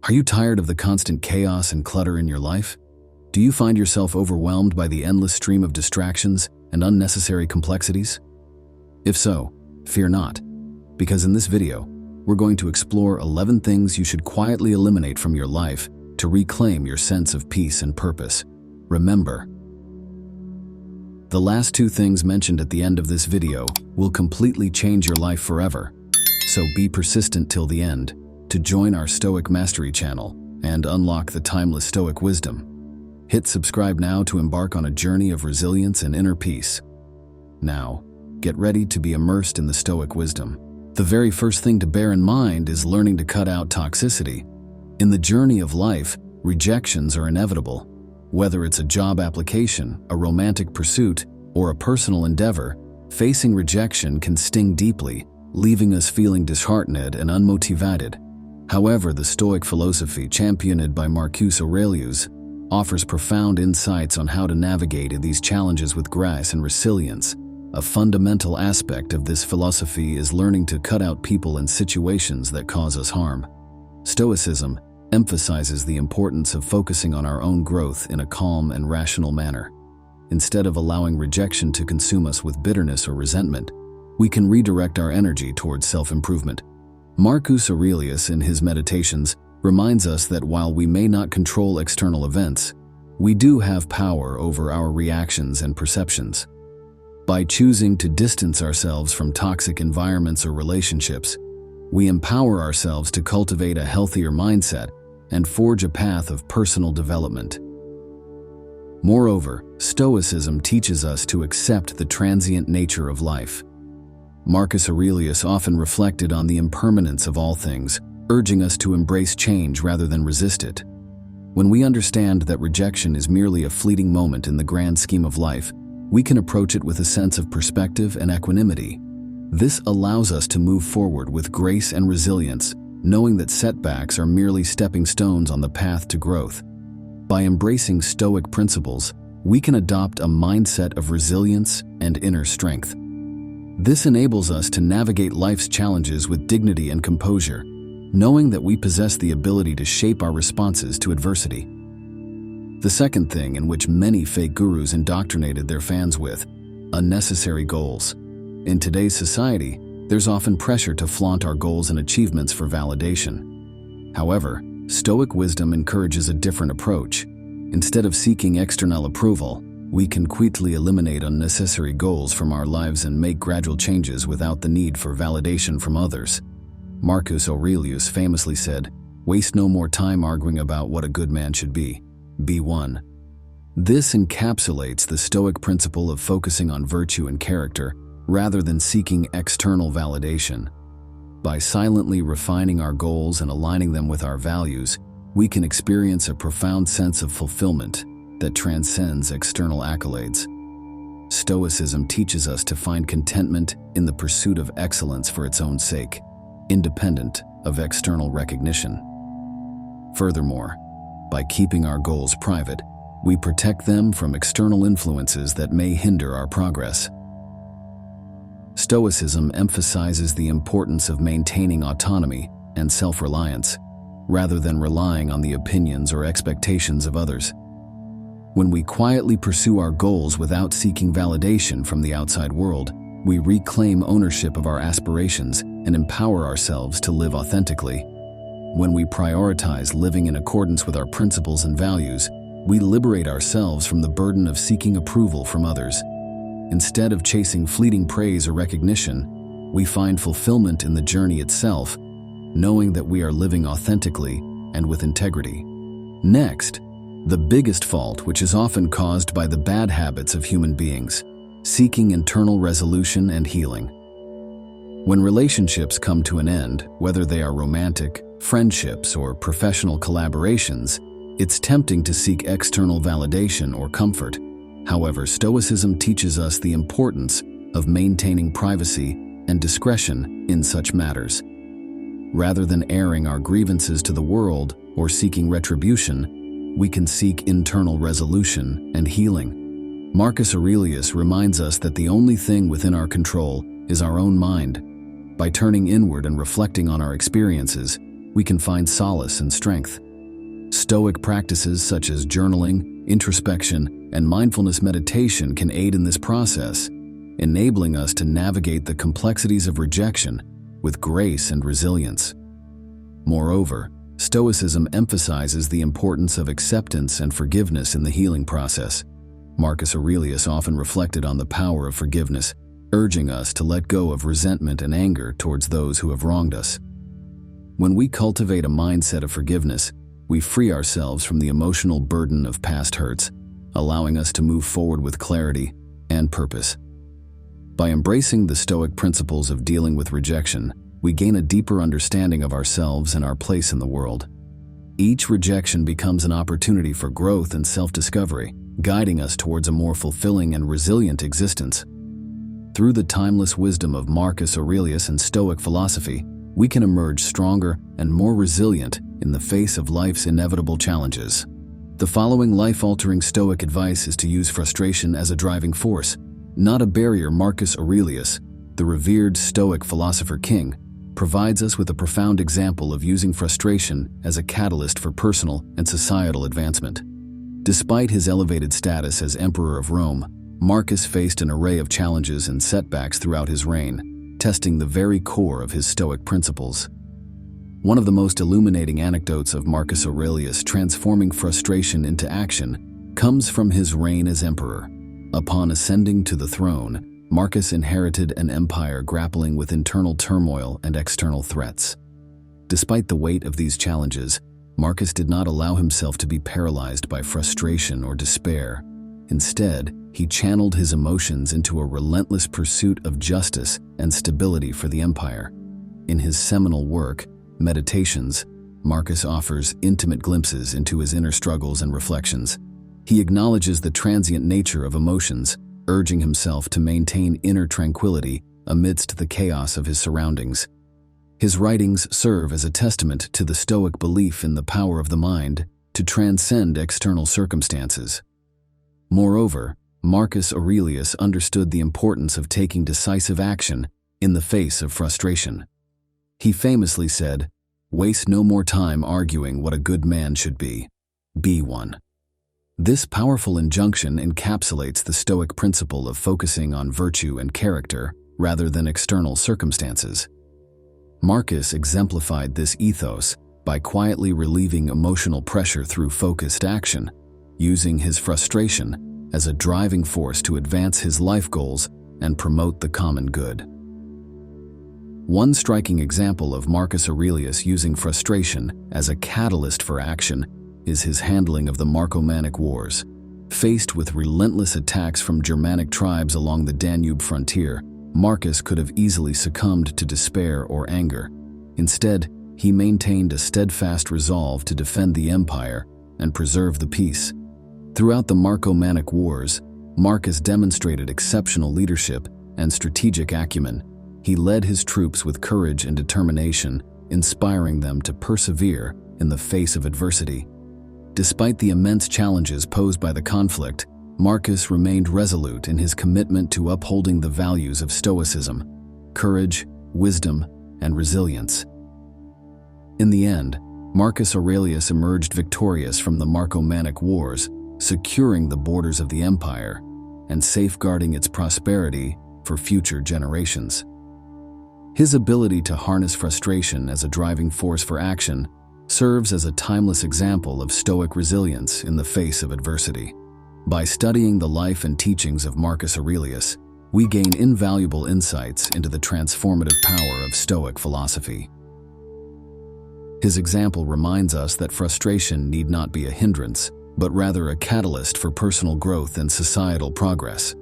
Are you tired of the constant chaos and clutter in your life? Do you find yourself overwhelmed by the endless stream of distractions and unnecessary complexities? If so, fear not, because in this video, we're going to explore 11 things you should quietly eliminate from your life to reclaim your sense of peace and purpose. Remember, the last 2 things mentioned at the end of this video will completely change your life forever. So be persistent till the end to join our Stoic Mastery channel and unlock the timeless Stoic wisdom. Hit subscribe now to embark on a journey of resilience and inner peace. Now, get ready to be immersed in the Stoic wisdom. The very first thing to bear in mind is learning to cut out toxicity. In the journey of life, rejections are inevitable. Whether it's a job application, a romantic pursuit, or a personal endeavor, facing rejection can sting deeply, leaving us feeling disheartened and unmotivated. However, the Stoic philosophy, championed by Marcus Aurelius, offers profound insights on how to navigate these challenges with grace and resilience. A fundamental aspect of this philosophy is learning to cut out people and situations that cause us harm. Stoicism emphasizes the importance of focusing on our own growth in a calm and rational manner. Instead of allowing rejection to consume us with bitterness or resentment, we can redirect our energy towards self-improvement. Marcus Aurelius, in his Meditations, reminds us that while we may not control external events, we do have power over our reactions and perceptions. By choosing to distance ourselves from toxic environments or relationships, we empower ourselves to cultivate a healthier mindset and forge a path of personal development. Moreover, Stoicism teaches us to accept the transient nature of life. Marcus Aurelius often reflected on the impermanence of all things, urging us to embrace change rather than resist it. When we understand that rejection is merely a fleeting moment in the grand scheme of life, we can approach it with a sense of perspective and equanimity. This allows us to move forward with grace and resilience, knowing that setbacks are merely stepping stones on the path to growth. By embracing Stoic principles, we can adopt a mindset of resilience and inner strength. This enables us to navigate life's challenges with dignity and composure, knowing that we possess the ability to shape our responses to adversity. The second thing, in which many fake gurus indoctrinated their fans with, unnecessary goals. In today's society, there's often pressure to flaunt our goals and achievements for validation. However, Stoic wisdom encourages a different approach. Instead of seeking external approval, we can quickly eliminate unnecessary goals from our lives and make gradual changes without the need for validation from others. Marcus Aurelius famously said, "Waste no more time arguing about what a good man should be. Be one." This encapsulates the Stoic principle of focusing on virtue and character rather than seeking external validation. By silently refining our goals and aligning them with our values, we can experience a profound sense of fulfillment that transcends external accolades. Stoicism teaches us to find contentment in the pursuit of excellence for its own sake, independent of external recognition. Furthermore, by keeping our goals private, we protect them from external influences that may hinder our progress. Stoicism emphasizes the importance of maintaining autonomy and self-reliance, rather than relying on the opinions or expectations of others. When we quietly pursue our goals without seeking validation from the outside world, we reclaim ownership of our aspirations and empower ourselves to live authentically. When we prioritize living in accordance with our principles and values, we liberate ourselves from the burden of seeking approval from others. Instead of chasing fleeting praise or recognition, we find fulfillment in the journey itself, knowing that we are living authentically and with integrity. Next, the biggest fault, which is often caused by the bad habits of human beings, seeking internal resolution and healing. When relationships come to an end, whether they are romantic, friendships, or professional collaborations, it's tempting to seek external validation or comfort. However, Stoicism teaches us the importance of maintaining privacy and discretion in such matters. Rather than airing our grievances to the world or seeking retribution, we can seek internal resolution and healing. Marcus Aurelius reminds us that the only thing within our control is our own mind. By turning inward and reflecting on our experiences, we can find solace and strength. Stoic practices such as journaling, introspection, and mindfulness meditation can aid in this process, enabling us to navigate the complexities of rejection with grace and resilience. Moreover, Stoicism emphasizes the importance of acceptance and forgiveness in the healing process. Marcus Aurelius often reflected on the power of forgiveness, urging us to let go of resentment and anger towards those who have wronged us. When we cultivate a mindset of forgiveness, we free ourselves from the emotional burden of past hurts, allowing us to move forward with clarity and purpose. By embracing the Stoic principles of dealing with rejection, we gain a deeper understanding of ourselves and our place in the world. Each rejection becomes an opportunity for growth and self-discovery, guiding us towards a more fulfilling and resilient existence. Through the timeless wisdom of Marcus Aurelius and Stoic philosophy, we can emerge stronger and more resilient in the face of life's inevitable challenges. The following life-altering Stoic advice is to use frustration as a driving force, not a barrier. Marcus Aurelius, the revered Stoic philosopher king, provides us with a profound example of using frustration as a catalyst for personal and societal advancement. Despite his elevated status as Emperor of Rome, Marcus faced an array of challenges and setbacks throughout his reign, testing the very core of his Stoic principles. One of the most illuminating anecdotes of Marcus Aurelius transforming frustration into action comes from his reign as emperor. Upon ascending to the throne, Marcus inherited an empire grappling with internal turmoil and external threats. Despite the weight of these challenges, Marcus did not allow himself to be paralyzed by frustration or despair. Instead, he channeled his emotions into a relentless pursuit of justice and stability for the empire. In his seminal work, Meditations, Marcus offers intimate glimpses into his inner struggles and reflections. He acknowledges the transient nature of emotions, urging himself to maintain inner tranquility amidst the chaos of his surroundings. His writings serve as a testament to the Stoic belief in the power of the mind to transcend external circumstances. Moreover, Marcus Aurelius understood the importance of taking decisive action in the face of frustration. He famously said, "Waste no more time arguing what a good man should be. Be one." This powerful injunction encapsulates the Stoic principle of focusing on virtue and character rather than external circumstances. Marcus exemplified this ethos by quietly relieving emotional pressure through focused action, using his frustration as a driving force to advance his life goals and promote the common good. One striking example of Marcus Aurelius using frustration as a catalyst for action is his handling of the Marcomannic Wars. Faced with relentless attacks from Germanic tribes along the Danube frontier, Marcus could have easily succumbed to despair or anger. Instead, he maintained a steadfast resolve to defend the empire and preserve the peace. Throughout the Marcomannic Wars, Marcus demonstrated exceptional leadership and strategic acumen. He led his troops with courage and determination, inspiring them to persevere in the face of adversity. Despite the immense challenges posed by the conflict, Marcus remained resolute in his commitment to upholding the values of Stoicism, courage, wisdom, and resilience. In the end, Marcus Aurelius emerged victorious from the Marcomannic Wars, securing the borders of the empire and safeguarding its prosperity for future generations. His ability to harness frustration as a driving force for action serves as a timeless example of Stoic resilience in the face of adversity. By studying the life and teachings of Marcus Aurelius, we gain invaluable insights into the transformative power of Stoic philosophy. His example reminds us that frustration need not be a hindrance, but rather a catalyst for personal growth and societal progress.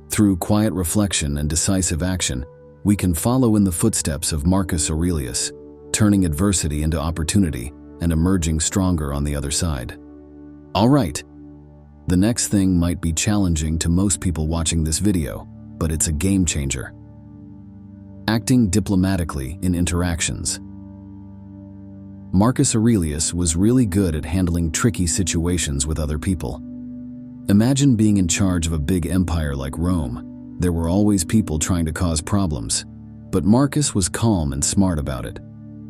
Through quiet reflection and decisive action, we can follow in the footsteps of Marcus Aurelius, turning adversity into opportunity and emerging stronger on the other side. All right, the next thing might be challenging to most people watching this video, but it's a game changer. Acting diplomatically in interactions. Marcus Aurelius was really good at handling tricky situations with other people. Imagine being in charge of a big empire like Rome. There were always people trying to cause problems, but Marcus was calm and smart about it.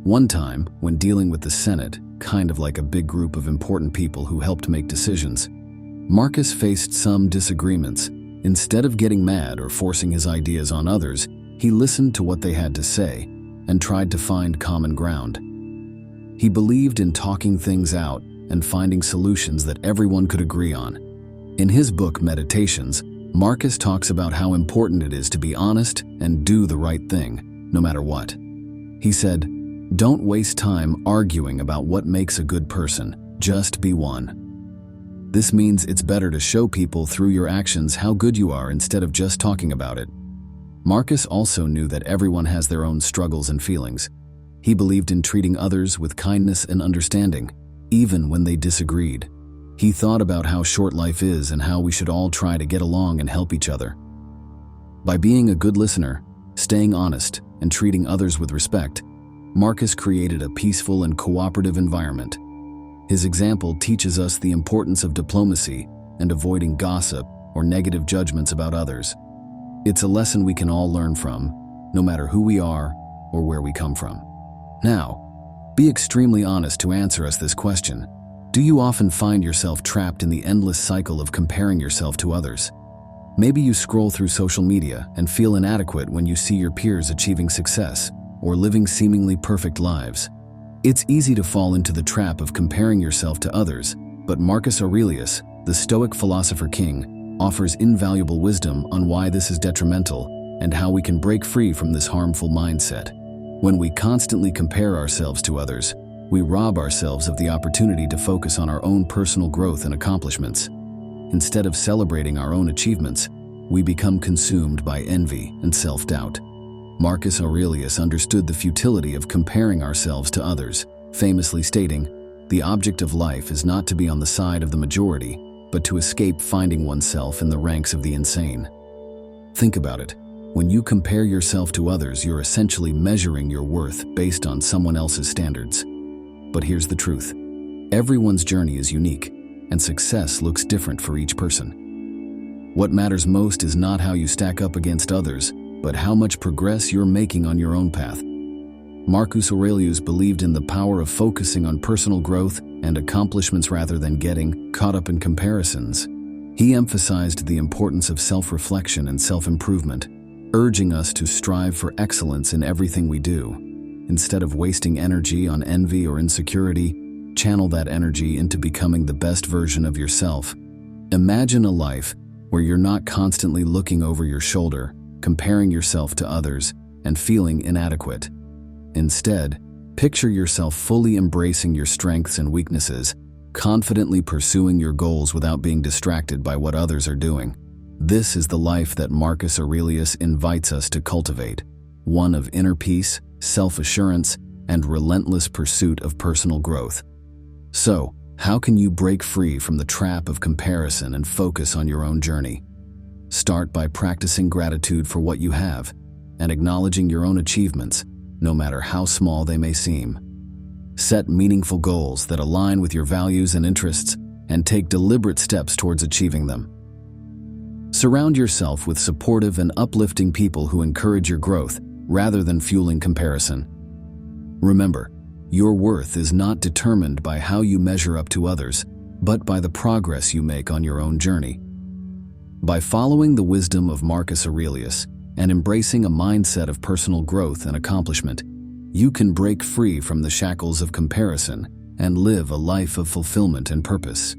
One time, when dealing with the Senate, kind of like a big group of important people who helped make decisions, Marcus faced some disagreements. Instead of getting mad or forcing his ideas on others, he listened to what they had to say and tried to find common ground. He believed in talking things out and finding solutions that everyone could agree on. In his book, Meditations, Marcus talks about how important it is to be honest and do the right thing, no matter what. He said, "Don't waste time arguing about what makes a good person, just be one." This means it's better to show people through your actions how good you are instead of just talking about it. Marcus also knew that everyone has their own struggles and feelings. He believed in treating others with kindness and understanding, even when they disagreed. He thought about how short life is and how we should all try to get along and help each other. By being a good listener, staying honest, and treating others with respect, Marcus created a peaceful and cooperative environment. His example teaches us the importance of diplomacy and avoiding gossip or negative judgments about others. It's a lesson we can all learn from, no matter who we are or where we come from. Now, be extremely honest to answer us this question. Do you often find yourself trapped in the endless cycle of comparing yourself to others? Maybe you scroll through social media and feel inadequate when you see your peers achieving success or living seemingly perfect lives. It's easy to fall into the trap of comparing yourself to others, but Marcus Aurelius, the Stoic philosopher king, offers invaluable wisdom on why this is detrimental and how we can break free from this harmful mindset. When we constantly compare ourselves to others, we rob ourselves of the opportunity to focus on our own personal growth and accomplishments. Instead of celebrating our own achievements, we become consumed by envy and self-doubt. Marcus Aurelius understood the futility of comparing ourselves to others, famously stating, "The object of life is not to be on the side of the majority, but to escape finding oneself in the ranks of the insane." Think about it. When you compare yourself to others, you're essentially measuring your worth based on someone else's standards. But here's the truth. Everyone's journey is unique, and success looks different for each person. What matters most is not how you stack up against others, but how much progress you're making on your own path. Marcus Aurelius believed in the power of focusing on personal growth and accomplishments rather than getting caught up in comparisons. He emphasized the importance of self-reflection and self-improvement, urging us to strive for excellence in everything we do. Instead of wasting energy on envy or insecurity, channel that energy into becoming the best version of yourself. Imagine a life where you're not constantly looking over your shoulder, comparing yourself to others, and feeling inadequate. Instead, picture yourself fully embracing your strengths and weaknesses, confidently pursuing your goals without being distracted by what others are doing. This is the life that Marcus Aurelius invites us to cultivate, one of inner peace, self-assurance, and relentless pursuit of personal growth. So, how can you break free from the trap of comparison and focus on your own journey? Start by practicing gratitude for what you have and acknowledging your own achievements, no matter how small they may seem. Set meaningful goals that align with your values and interests and take deliberate steps towards achieving them. Surround yourself with supportive and uplifting people who encourage your growth rather than fueling comparison. Remember, your worth is not determined by how you measure up to others, but by the progress you make on your own journey. By following the wisdom of Marcus Aurelius and embracing a mindset of personal growth and accomplishment, you can break free from the shackles of comparison and live a life of fulfillment and purpose.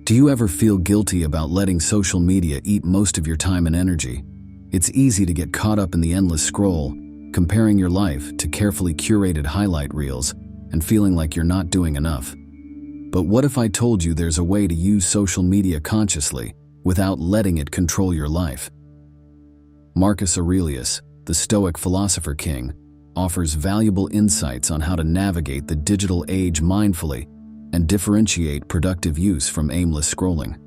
Do you ever feel guilty about letting social media eat most of your time and energy? It's easy to get caught up in the endless scroll, comparing your life to carefully curated highlight reels and feeling like you're not doing enough. But what if I told you there's a way to use social media consciously, without letting it control your life? Marcus Aurelius, the Stoic philosopher king, offers valuable insights on how to navigate the digital age mindfully and differentiate productive use from aimless scrolling.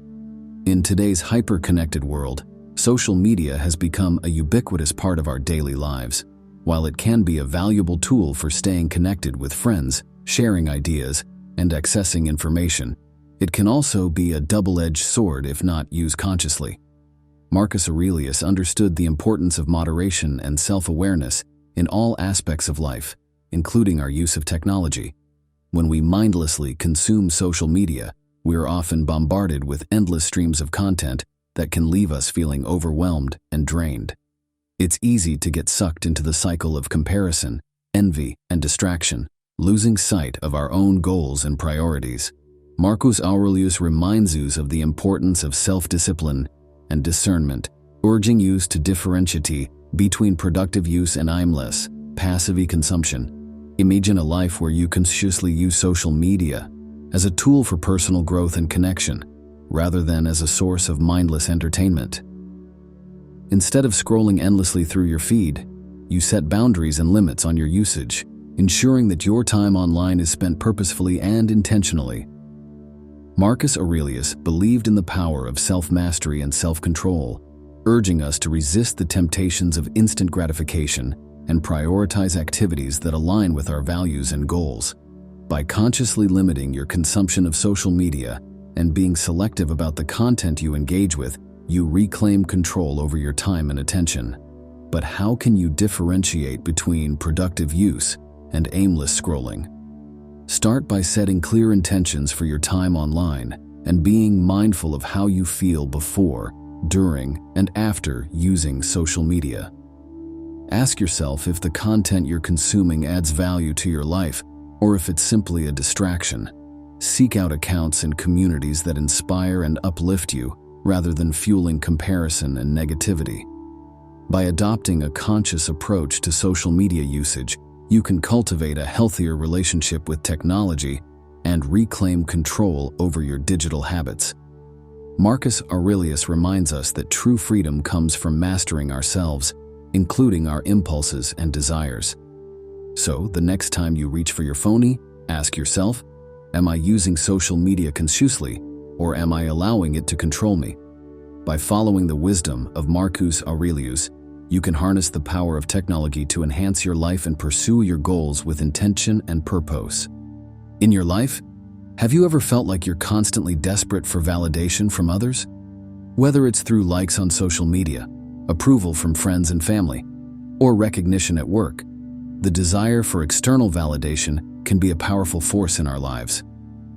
In today's hyper-connected world, social media has become a ubiquitous part of our daily lives. While it can be a valuable tool for staying connected with friends, sharing ideas, and accessing information, it can also be a double-edged sword if not used consciously. Marcus Aurelius understood the importance of moderation and self-awareness in all aspects of life. including our use of technology. When we mindlessly consume social media, we are often bombarded with endless streams of content that can leave us feeling overwhelmed and drained. It's easy to get sucked into the cycle of comparison, envy, and distraction, losing sight of our own goals and priorities. Marcus Aurelius reminds us of the importance of self-discipline and discernment, urging use to differentiate between productive use and aimless, passive consumption. Imagine a life where you consciously use social media as a tool for personal growth and connection, rather than as a source of mindless entertainment. Instead of scrolling endlessly through your feed, you set boundaries and limits on your usage, ensuring that your time online is spent purposefully and intentionally. Marcus Aurelius believed in the power of self-mastery and self-control, urging us to resist the temptations of instant gratification and prioritize activities that align with our values and goals. By consciously limiting your consumption of social media and being selective about the content you engage with, you reclaim control over your time and attention. But how can you differentiate between productive use and aimless scrolling? Start by setting clear intentions for your time online and being mindful of how you feel before, during, and after using social media. Ask yourself if the content you're consuming adds value to your life or if it's simply a distraction. Seek out accounts and communities that inspire and uplift you rather than fueling comparison and negativity. By adopting a conscious approach to social media usage, you can cultivate a healthier relationship with technology and reclaim control over your digital habits. Marcus Aurelius reminds us that true freedom comes from mastering ourselves, including our impulses and desires. So, the next time you reach for your phone, ask yourself, am I using social media consciously, or am I allowing it to control me? By following the wisdom of Marcus Aurelius, you can harness the power of technology to enhance your life and pursue your goals with intention and purpose. In your life, have you ever felt like you're constantly desperate for validation from others? Whether it's through likes on social media, approval from friends and family, or recognition at work, the desire for external validation can be a powerful force in our lives.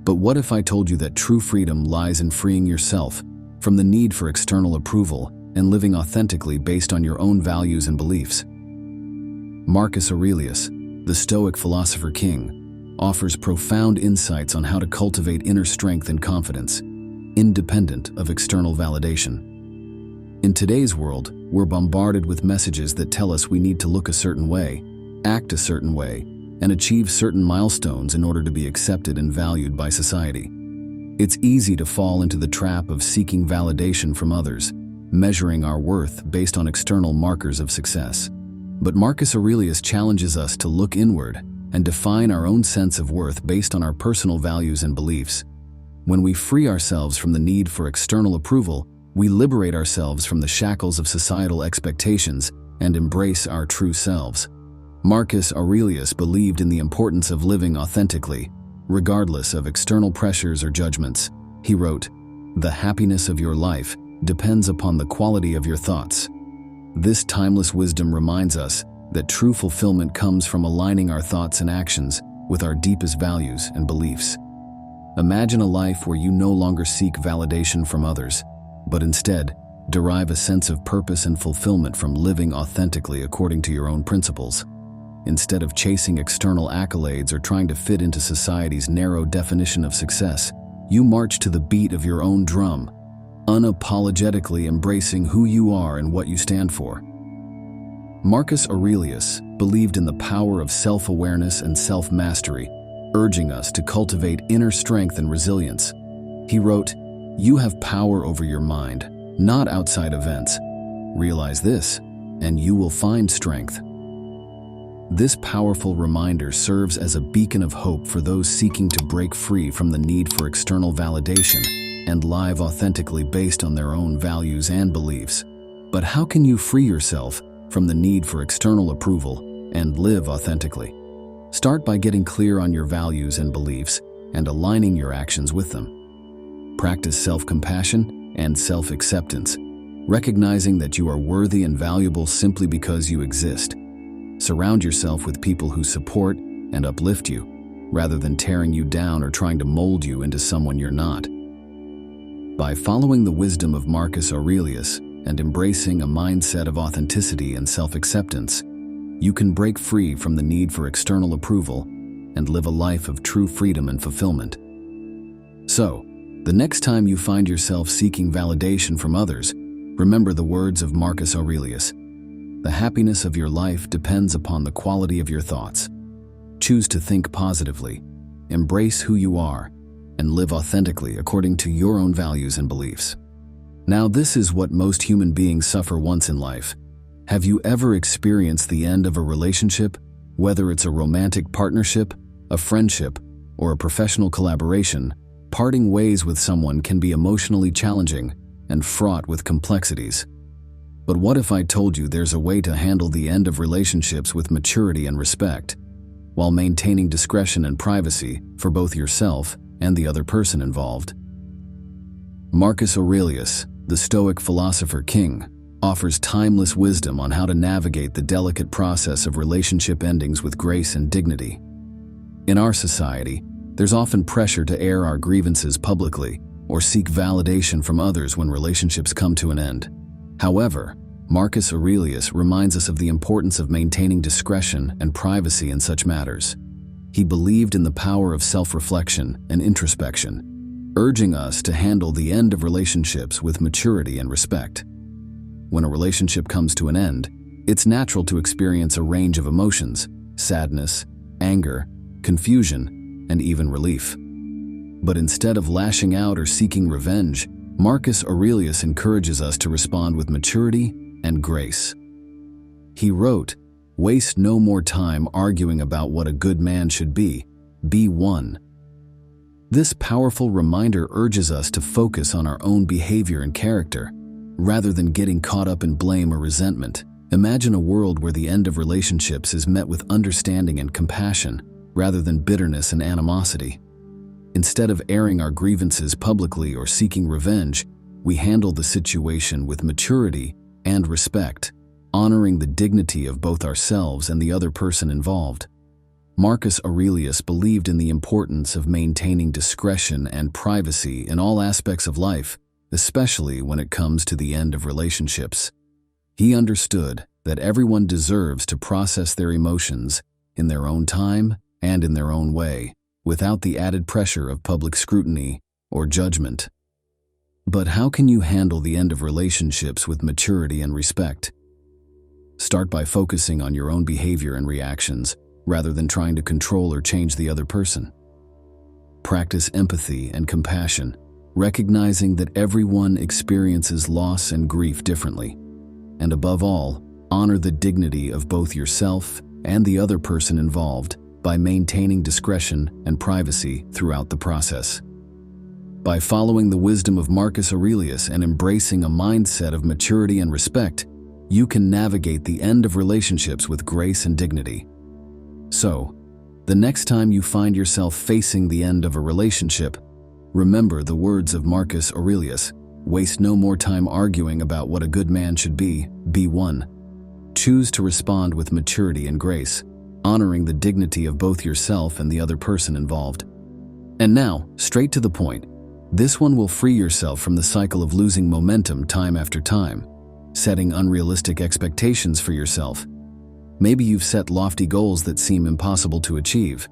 But what if I told you that true freedom lies in freeing yourself from the need for external approval and living authentically based on your own values and beliefs? Marcus Aurelius, the Stoic philosopher king, offers profound insights on how to cultivate inner strength and confidence, independent of external validation. In today's world, we're bombarded with messages that tell us we need to look a certain way, act a certain way, and achieve certain milestones in order to be accepted and valued by society. It's easy to fall into the trap of seeking validation from others, measuring our worth based on external markers of success. But Marcus Aurelius challenges us to look inward and define our own sense of worth based on our personal values and beliefs. When we free ourselves from the need for external approval, we liberate ourselves from the shackles of societal expectations and embrace our true selves. Marcus Aurelius believed in the importance of living authentically, regardless of external pressures or judgments. He wrote, "The happiness of your life depends upon the quality of your thoughts." This timeless wisdom reminds us that true fulfillment comes from aligning our thoughts and actions with our deepest values and beliefs. Imagine a life where you no longer seek validation from others, but instead derive a sense of purpose and fulfillment from living authentically according to your own principles. Instead of chasing external accolades or trying to fit into society's narrow definition of success, you march to the beat of your own drum, unapologetically embracing who you are and what you stand for. Marcus Aurelius believed in the power of self-awareness and self-mastery, urging us to cultivate inner strength and resilience. He wrote, "You have power over your mind, not outside events. Realize this, and you will find strength." This powerful reminder serves as a beacon of hope for those seeking to break free from the need for external validation and live authentically based on their own values and beliefs. But how can you free yourself from the need for external approval and live authentically? Start by getting clear on your values and beliefs and aligning your actions with them. Practice self-compassion and self-acceptance, recognizing that you are worthy and valuable simply because you exist. Surround yourself with people who support and uplift you, rather than tearing you down or trying to mold you into someone you're not. By following the wisdom of Marcus Aurelius and embracing a mindset of authenticity and self-acceptance, you can break free from the need for external approval and live a life of true freedom and fulfillment. So, the next time you find yourself seeking validation from others, remember the words of Marcus Aurelius. The happiness of your life depends upon the quality of your thoughts. Choose to think positively, embrace who you are, and live authentically according to your own values and beliefs. Now, this is what most human beings suffer once in life. Have you ever experienced the end of a relationship, whether it's a romantic partnership, a friendship, or a professional collaboration? Parting ways with someone can be emotionally challenging and fraught with complexities. But what if I told you there's a way to handle the end of relationships with maturity and respect, while maintaining discretion and privacy for both yourself and the other person involved? Marcus Aurelius, the Stoic philosopher king, offers timeless wisdom on how to navigate the delicate process of relationship endings with grace and dignity. In our society, there's often pressure to air our grievances publicly or seek validation from others when relationships come to an end. However, Marcus Aurelius reminds us of the importance of maintaining discretion and privacy in such matters. He believed in the power of self-reflection and introspection, urging us to handle the end of relationships with maturity and respect. When a relationship comes to an end, it's natural to experience a range of emotions: sadness, anger, confusion, and even relief. But instead of lashing out or seeking revenge, Marcus Aurelius encourages us to respond with maturity and grace. He wrote, "Waste no more time arguing about what a good man should be one." This powerful reminder urges us to focus on our own behavior and character, rather than getting caught up in blame or resentment. Imagine a world where the end of relationships is met with understanding and compassion, rather than bitterness and animosity. Instead of airing our grievances publicly or seeking revenge, we handle the situation with maturity and respect, honoring the dignity of both ourselves and the other person involved. Marcus Aurelius believed in the importance of maintaining discretion and privacy in all aspects of life, especially when it comes to the end of relationships. He understood that everyone deserves to process their emotions in their own time and in their own way, without the added pressure of public scrutiny or judgment. But how can you handle the end of relationships with maturity and respect? Start by focusing on your own behavior and reactions, rather than trying to control or change the other person. Practice empathy and compassion, recognizing that everyone experiences loss and grief differently. And above all, honor the dignity of both yourself and the other person involved by maintaining discretion and privacy throughout the process. By following the wisdom of Marcus Aurelius and embracing a mindset of maturity and respect, you can navigate the end of relationships with grace and dignity. So, the next time you find yourself facing the end of a relationship, remember the words of Marcus Aurelius: "Waste no more time arguing about what a good man should be one." Choose to respond with maturity and grace, honoring the dignity of both yourself and the other person involved. And now, straight to the point. This one will free yourself from the cycle of losing momentum time after time, setting unrealistic expectations for yourself. Maybe you've set lofty goals that seem impossible to achieve,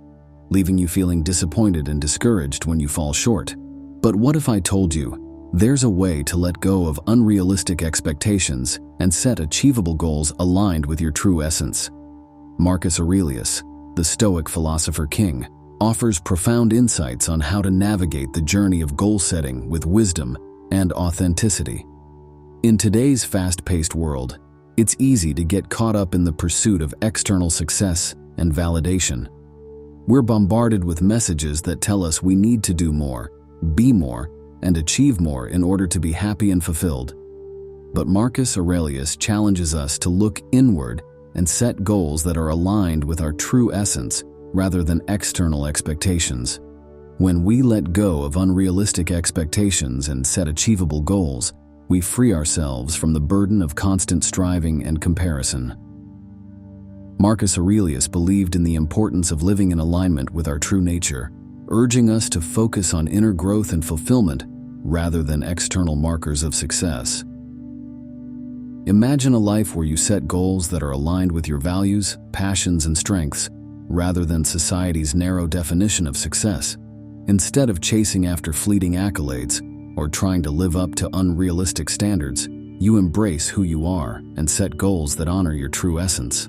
leaving you feeling disappointed and discouraged when you fall short. But what if I told you there's a way to let go of unrealistic expectations and set achievable goals aligned with your true essence? Marcus Aurelius, the Stoic philosopher king, offers profound insights on how to navigate the journey of goal setting with wisdom and authenticity. In today's fast-paced world, it's easy to get caught up in the pursuit of external success and validation. We're bombarded with messages that tell us we need to do more, be more, and achieve more in order to be happy and fulfilled. But Marcus Aurelius challenges us to look inward and set goals that are aligned with our true essence rather than external expectations. When we let go of unrealistic expectations and set achievable goals, we free ourselves from the burden of constant striving and comparison. Marcus Aurelius believed in the importance of living in alignment with our true nature, urging us to focus on inner growth and fulfillment rather than external markers of success. Imagine a life where you set goals that are aligned with your values, passions, and strengths, rather than society's narrow definition of success. Instead of chasing after fleeting accolades or trying to live up to unrealistic standards, you embrace who you are and set goals that honor your true essence.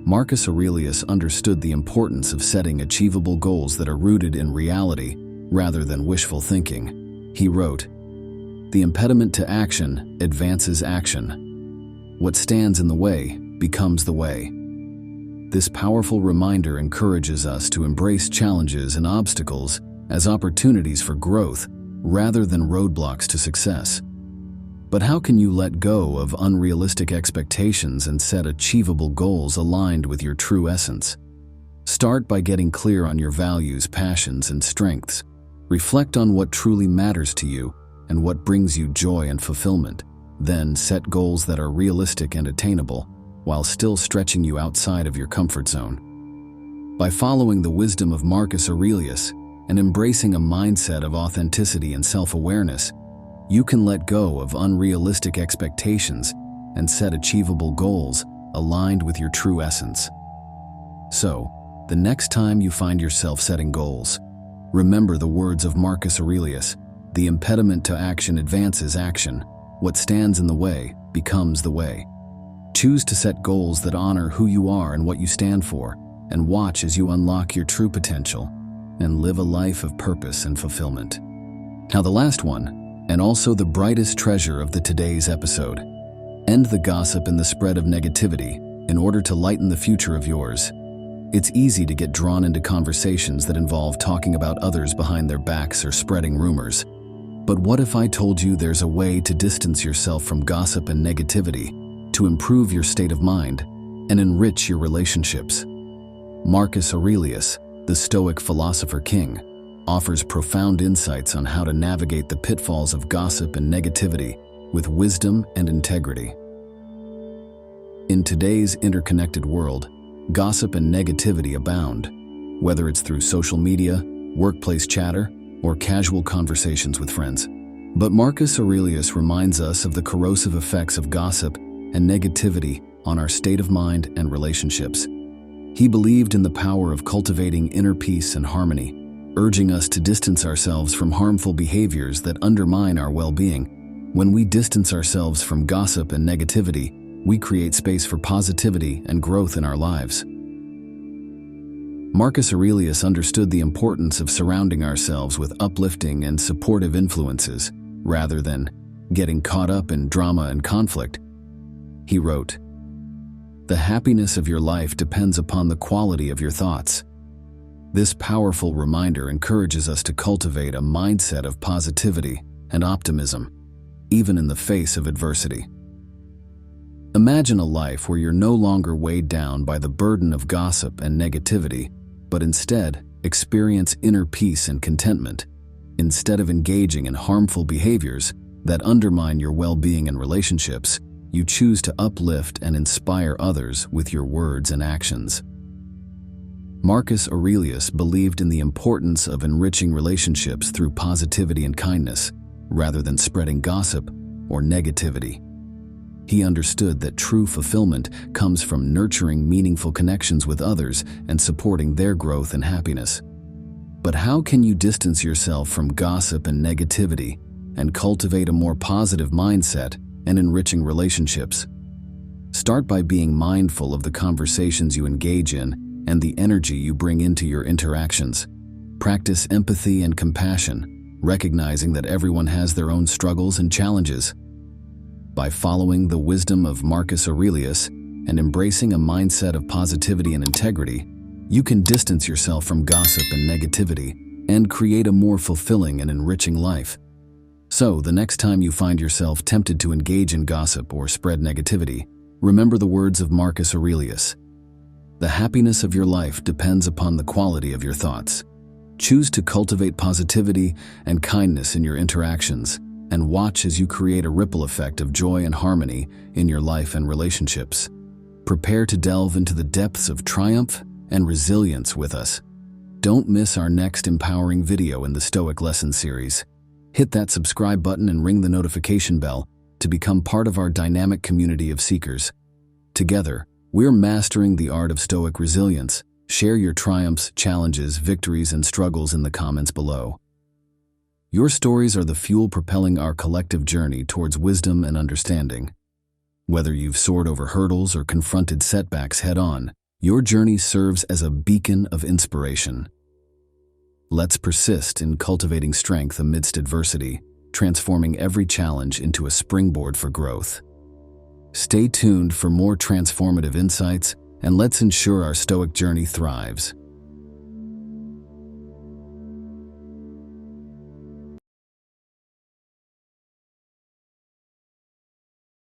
Marcus Aurelius understood the importance of setting achievable goals that are rooted in reality rather than wishful thinking. He wrote, "The impediment to action advances action. What stands in the way becomes the way." This powerful reminder encourages us to embrace challenges and obstacles as opportunities for growth rather than roadblocks to success. But how can you let go of unrealistic expectations and set achievable goals aligned with your true essence? Start by getting clear on your values, passions, and strengths. Reflect on what truly matters to you and what brings you joy and fulfillment. Then set goals that are realistic and attainable, while still stretching you outside of your comfort zone. By following the wisdom of Marcus Aurelius and embracing a mindset of authenticity and self-awareness, you can let go of unrealistic expectations and set achievable goals aligned with your true essence. So, the next time you find yourself setting goals, remember the words of Marcus Aurelius, "The impediment to action advances action. What stands in the way becomes the way." Choose to set goals that honor who you are and what you stand for, and watch as you unlock your true potential and live a life of purpose and fulfillment. Now the last one, and also the brightest treasure of today's episode. End the gossip and the spread of negativity in order to lighten the future of yours. It's easy to get drawn into conversations that involve talking about others behind their backs or spreading rumors. But what if I told you there's a way to distance yourself from gossip and negativity, to improve your state of mind and enrich your relationships? Marcus Aurelius, the Stoic philosopher king, offers profound insights on how to navigate the pitfalls of gossip and negativity with wisdom and integrity. In today's interconnected world, gossip and negativity abound, whether it's through social media, workplace chatter, or casual conversations with friends. But Marcus Aurelius reminds us of the corrosive effects of gossip and negativity on our state of mind and relationships. He believed in the power of cultivating inner peace and harmony, urging us to distance ourselves from harmful behaviors that undermine our well-being. When we distance ourselves from gossip and negativity, we create space for positivity and growth in our lives. Marcus Aurelius understood the importance of surrounding ourselves with uplifting and supportive influences, rather than getting caught up in drama and conflict. He wrote, "The happiness of your life depends upon the quality of your thoughts." This powerful reminder encourages us to cultivate a mindset of positivity and optimism, even in the face of adversity. Imagine a life where you're no longer weighed down by the burden of gossip and negativity, but instead experience inner peace and contentment. Instead of engaging in harmful behaviors that undermine your well-being and relationships, you choose to uplift and inspire others with your words and actions. Marcus Aurelius believed in the importance of enriching relationships through positivity and kindness, rather than spreading gossip or negativity. He understood that true fulfillment comes from nurturing meaningful connections with others and supporting their growth and happiness. But how can you distance yourself from gossip and negativity and cultivate a more positive mindset and enriching relationships? Start by being mindful of the conversations you engage in and the energy you bring into your interactions. Practice empathy and compassion, recognizing that everyone has their own struggles and challenges. By following the wisdom of Marcus Aurelius and embracing a mindset of positivity and integrity, you can distance yourself from gossip and negativity and create a more fulfilling and enriching life. So, the next time you find yourself tempted to engage in gossip or spread negativity, remember the words of Marcus Aurelius. The happiness of your life depends upon the quality of your thoughts. Choose to cultivate positivity and kindness in your interactions, and watch as you create a ripple effect of joy and harmony in your life and relationships. Prepare to delve into the depths of triumph and resilience with us. Don't miss our next empowering video in the Stoic Lesson series. Hit that subscribe button and ring the notification bell to become part of our dynamic community of seekers. Together, we're mastering the art of Stoic resilience. Share your triumphs, challenges, victories, and struggles in the comments below. Your stories are the fuel propelling our collective journey towards wisdom and understanding. Whether you've soared over hurdles or confronted setbacks head-on, your journey serves as a beacon of inspiration. Let's persist in cultivating strength amidst adversity, transforming every challenge into a springboard for growth. Stay tuned for more transformative insights, and let's ensure our Stoic journey thrives.